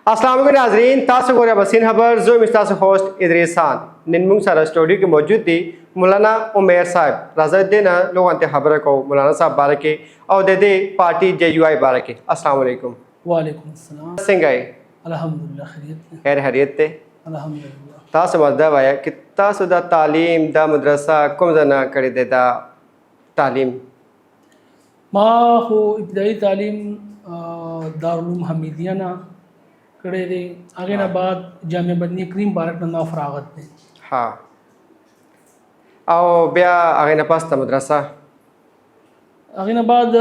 अस्सलाम वालेकुम नाज़रीन, तासु गोरे बसीन खबर जो मिस्तासु होस्ट इदरीस खान निन्मुंग सारा स्टूडियो के मौजूद थी मौलाना उमेर साहब रज़ाउद्दीन लोगों ने खबर को मौलाना साहब बारके और दे पार्टी JUI बारके। अस्सलाम वालेकुम। वालेकुम अस्सलाम। सिंगाई अल्हम्दुलिल्लाह खैरियत खैर हरियत ते अल्हम्दुलिल्लाह। तासु मर्दा वाया कि तासु दा तालीम दा मदरसा कुम जना करे दे दा तालीम माँ हो इब्तदाई तालीम दारुल उलूम हमीदिया ना करे दे आगे ना बाद जामिया बदनी करीम बारक ना फरागत ने हाँ और ब्या आगे न पास ता मदरसा आगे ना बाद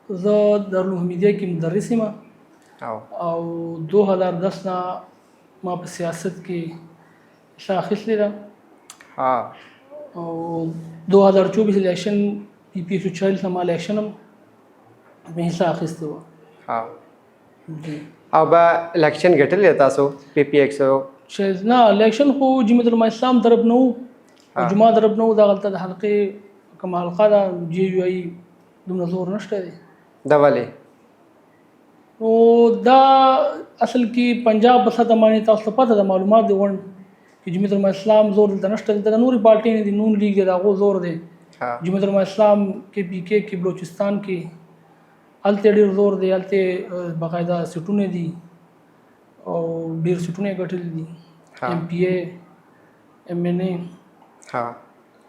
ज़ दारुल उलूम हमीदिया की मुदर्रिस माँ और 2010 ना माँ पर सियासत की शाखिस ले रहा हाँ और 2024 इलेक्शन PPF माँ इलेक्शन में हिस्सा आखिस्त हुआ। हाँ जी अब इलेक्शन गेटल लेता सो PPX शायद ना इलेक्शन को जमीयतुल इस्लाम तरफ नो हाँ। और जुमा तरफ नो दा गलता हल्के कम हल्का दा JUI दुम नजर नष्ट है दवाले तो दा असल की पंजाब बसा तमानी तास पता दा मालूमात दे वन कि जमीयतुल इस्लाम जोर दा नष्ट दा नूरी पार्टी ने दी नून लीग दा वो जोर दे हाँ जमीयतुल इस्लाम के PK की बलूचिस्तान की अलते डेर जोर दे अलते बाकायदा सीटूने दी और डेर सीटूने गठल दी हाँ। MPA MNA हाँ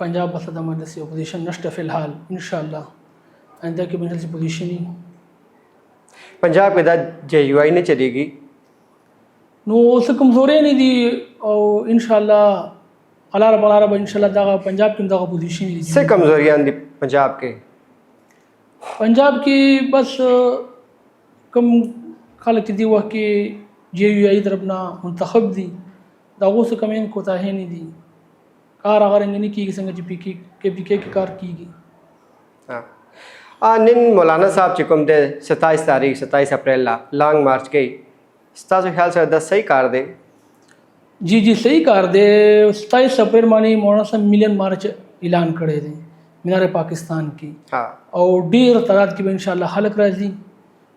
पंजाब बसा तमानी से अपोजिशन नष्ट फ़िलहाल इंशाअल्लाह आइंदा की बनल से पोजीशन ही पंजाब के दा JUI नहीं चलेगी नो उससे कमज़ोरी नहीं दी और इंशाअल्लाह अला रब इंशाअल्लाह दा पंजाब की दा पोजीशन ही से कमजोरियां दी पंजाब के पंजाब की बस कम खालक दी वह कि JUI तरफ ना मुंतखब दी दागों से कमें कोताही नहीं दी कार अगर नहीं की संग PK की कार की हाँ निन मौलाना साहब चिकुम दे 27 तारीख 27 अप्रैल ला लॉन्ग मार्च के स्तासु ख्याल से 10 सही कार दे जी सही कार दे 27 अप्रैल मानी मौलाना साहब मिलियन मार्च ऐलान करे थे मीनार पाकिस्तान की हाँ और डेर तादाद की इंशाअल्लाह हलक राजी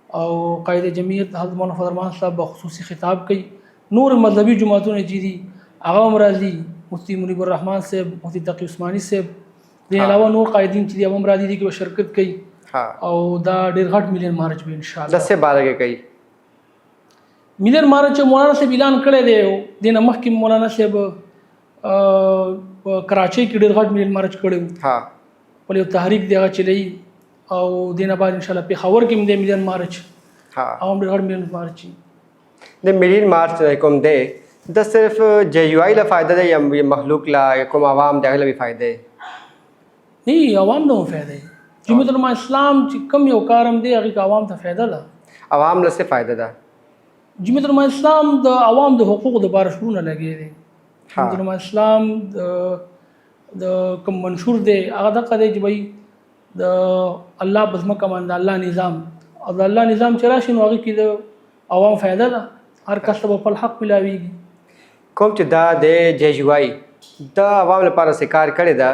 और कायद जमीयत हज़रत मौलाना फरमान साहब बखसूसी खिताब कई नूर मजहबी जमातों ने जीदी आवाम राजी मुफ्ती मुनीबुर रहमान से मुफ्ती तकी उस्मानी से के अलावा नूर कायदीन चीज़ आवाम राजी दी की वह शिरकत कई हाँ और दा 1.5 मिलियन मार्च में 10 इंशाअल्लाह से 12 के कई मिलियन मार्च मौलाना से ऐलान करे दे दिन अमह की मौलाना से कराची की 1.5 मिलियन मार्च करे हाँ पहले तहरीक देगा चले और दिन बाद इंशाल्लाह पेशावर की मिलियन मार्च हाँ आवाम 1.5 मिलियन मार्च दे मिलियन मार्च कुम दे द सिर्फ JUI ला फ़ायदा दे या मखलूक ला या कुम आवाम दे ला भी फ़ायदे नहीं आवाम दो फ़ायदे जमीयतुल इस्लाम कम यो कारम दे अगर आवाम था फ़ायदा ला आवाम ला से फ़ायदा दा जमीयतुल इस्लाम द आवाम द हुकूक द बार शुरू न लगे दे हाँ। जमीयतुल इस्लाम द कम मंशूर दे आधा कदे जी भाई द अल्लाह बज़म कमान अल्लाह निज़ाम अब अल्लाह निज़ाम चला शिन आगे की द आवाम फ़ायदा दा हर कस पल हक मिलावीगी कुम च दा दे JUI दा आवाम ला पारा से कार करे दा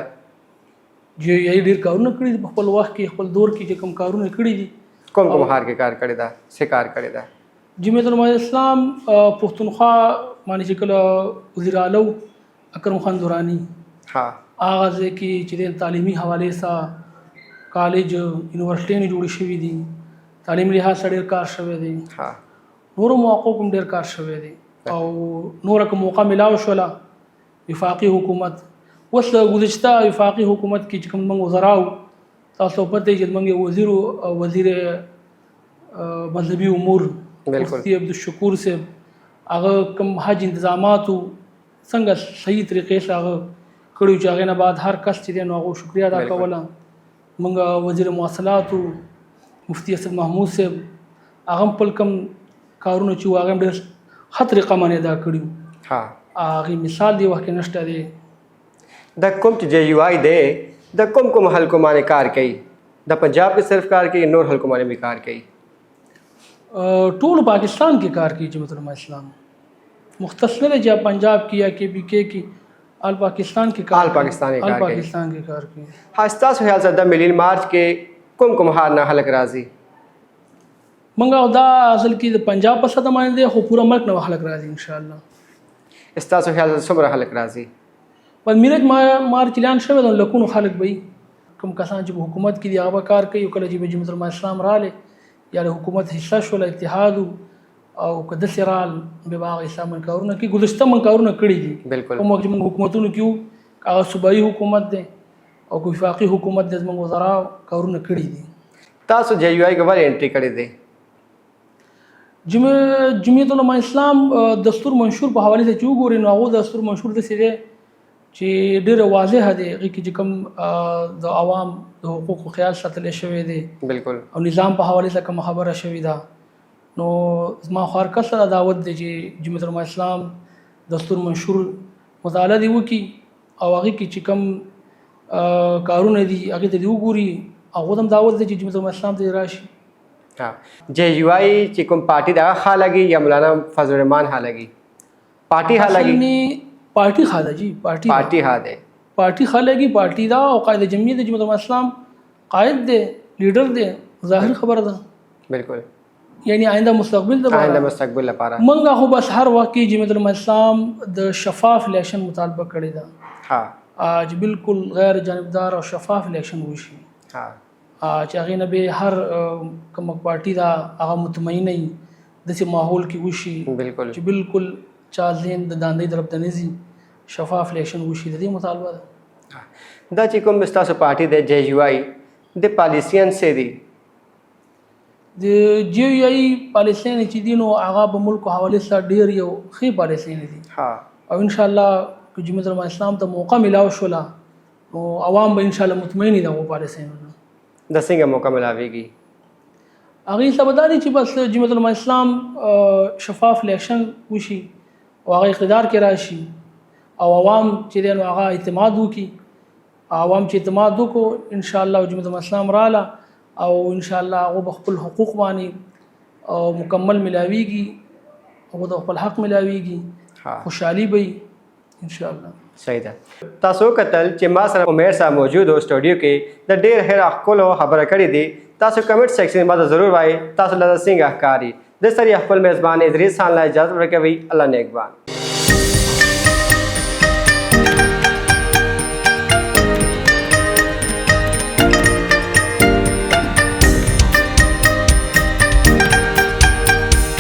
जो यही डेर कारून कड़ी पल वाह की पल दौर की कम कारून कड़ी दी कुम हार के कार करे दा से कार करे दा जमीयतुल इस्लाम पुख्तनख्वा मानी शक्ल वज़ीर आला अकरम खान दुरानी हाँ आगाज़ की चीज़ें तालीमी हवाले सा कॉलेज यूनिवर्सिटी जुड़ी शवी दी तालीमी लिहाज से डेर कार शवे दी हाँ नूर मौक़ों को डेर कार शवे दी और नूर का मौका मिला शला वफाकी हुकूमत वस गुज़श्ता वफाकी हुकूमत की चिकम मंग वज़राव तासोपत जदमंग वज़ीर मजहबी उमूर मुफ्ती अब्दुल से अगर कम हज इंतज़ामात संग सही तरीक़े से अगर कड़ी चागे ना बाद हर कस चीज़ें नागो शुक्रिया अदा कवला मंगा वज़ीर मवासलात मुफ्ती असद महमूद से आगम पल कम कारून चू आगम डेर हर तरीक़ा माने अदा करी हाँ आगे मिसाल दे वह के नष्ट दे द कुम च JUI दे द कुम हल्को माने कार कई द पंजाब के सिर्फ कार कई नूर हल्को माने भी कार कई टूल पाकिस्तान की कार की जमीयतुल इस्लाम मुख्तसर है जब पंजाब की या PK की आल पाकिस्तान की कार आल पाकिस्तान की कार की हस्ता ख्याल से द मिलियन मार्च के कुम हार ना हलक राजी منګه دا اصل کې د پنجاب په سطح باندې خو پورا ملک نه خلک راځي ان شاء الله. ستاسو خیال څومره خلک راځي؟ په میرج مار چلان شوی د لکونو خلک به کوم کسان چې په حکومت کې دی هغه کار کوي او کله چې جمعیت العلماء اسلام رااله یا د حکومت حصہ شول اتحاد او کده سرال به باغ اسلام کارونه کې گذشته من کارونه کړی دي بالکل کوم وخت موږ حکومتونو کې هغه صوبایي حکومت دی او وفاقي حکومت د موږ وزرا کارونه کړی دي. تاسو جے یو آی کې ولې انټری کړې ده؟ جمعیت العلماء اسلام دستور منشور په حواله ته وګورئ نو هغه دستور منشور د سره چې ډېر واضح دی هغه کې چې کوم د عوام د حقوقو خیال ساتل شوی دی بالکل او نظام په حواله سره کوم خبره شوی ده نو ما خار کسره دعوت دی چې جمعیت العلماء اسلام دستور منشور مطالعه دی وکي او هغه کې چې کوم کارونه دي هغه ته دی وګوري هغه هم دعوت دی چې جمعیت العلماء اسلام ته راشي. جے یو آئی چې کوم پارټي دا ښه لګي یا مولانا فضل الرحمن ښه لګي؟ پارټي ښه لګي؟ پارټي ښه ده جی پارټي ښه ده. پارټي ښه لګي پارټي دا او قائد جمعیت د جمعیت العلماء اسلام قائد دی لیډر دی ظاهر خبره ده بالکل یعنی آینده مستقبل ده آینده مستقبل لپاره منګه خو بس هر وخت کې جمعیت العلماء اسلام د شفاف الیکشن مطالبه کړې ده ها چې بالکل غیر جانبدار او شفاف الیکشن وشي ها چې هغه نه به هر کوم پارټي دا هغه مطمئن نه د سي ماحول کې وشي بالکل چې بالکل چا ذهن د داندې طرف ته نزي شفاف الیکشن وشي د دې مطالبه ده. دا چې کوم ستاسو پارټي د جے یو آی د پالیسیان څه دي؟ د جے یو آی پالیسیان چې دي نو هغه په ملک حواله سره ډیر یو ښه پالیسیان دي ها او ان شاء الله که جمعیت العلماء اسلام ته موقع ملاو شولا نو عوام به ان شاء الله مطمئن دي د پالیسیان د څنګه موقع ملاويږي؟ هغه سبب دی چې بس جمعیت العلماء اسلام شفاف الیکشن وشي او هغه اقتدار کې راشي او عوام چې دین هغه اعتماد وکي عوام چې اعتماد وکړو ان شاء الله جمعیت العلماء اسلام رااله او ان شاء الله هغه خپل حقوق باندې او مکمل ملاويږي او د خپل حق ملاويږي خوشحالي به ان شاء الله. صحیح ده. تاسو کتل چې ما سره عمر صاحب موجود و سټوډیو کې د ډېر هر خپل خبره کړې دي. تاسو کمنټ سیکشن باندې ضرور وایي تاسو له څنګه ښکاری د سری خپل میزبان ادریس خان له اجازه ورکوي. الله نیکبان.